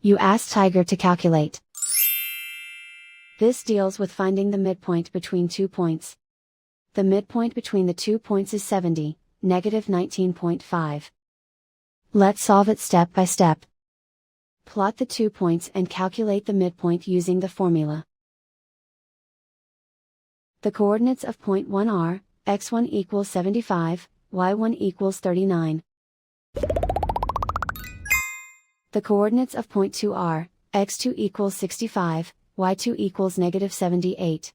You ask Tiger to calculate. This deals with finding the midpoint between 2 points. The midpoint between the 2 points is 70, -19.5. Let's solve it step by step. Plot the 2 points and calculate the midpoint using the formula. The coordinates of point 1 are, x1 equals 75, y1 equals 39. The coordinates of point 2 are, x2 equals 65, y2 equals -78.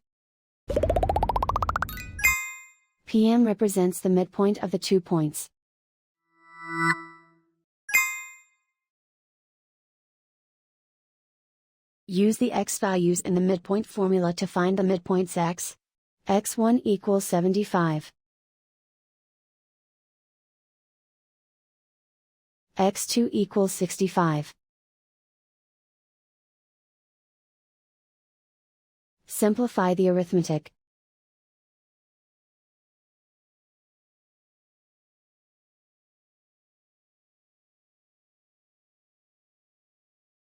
PM represents the midpoint of the 2 points. Use the x values in the midpoint formula to find the midpoints x. x1 equals 75. x2 equals 65. Simplify the arithmetic.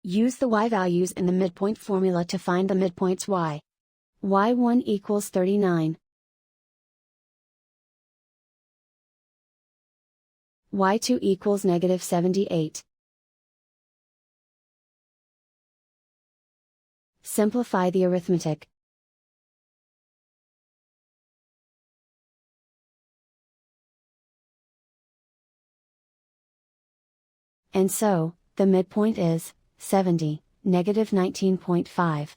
Use the y values in the midpoint formula to find the midpoints y. y1 equals 39. y2 equals -78. Simplify the arithmetic. And so, the midpoint is 70, -19.5.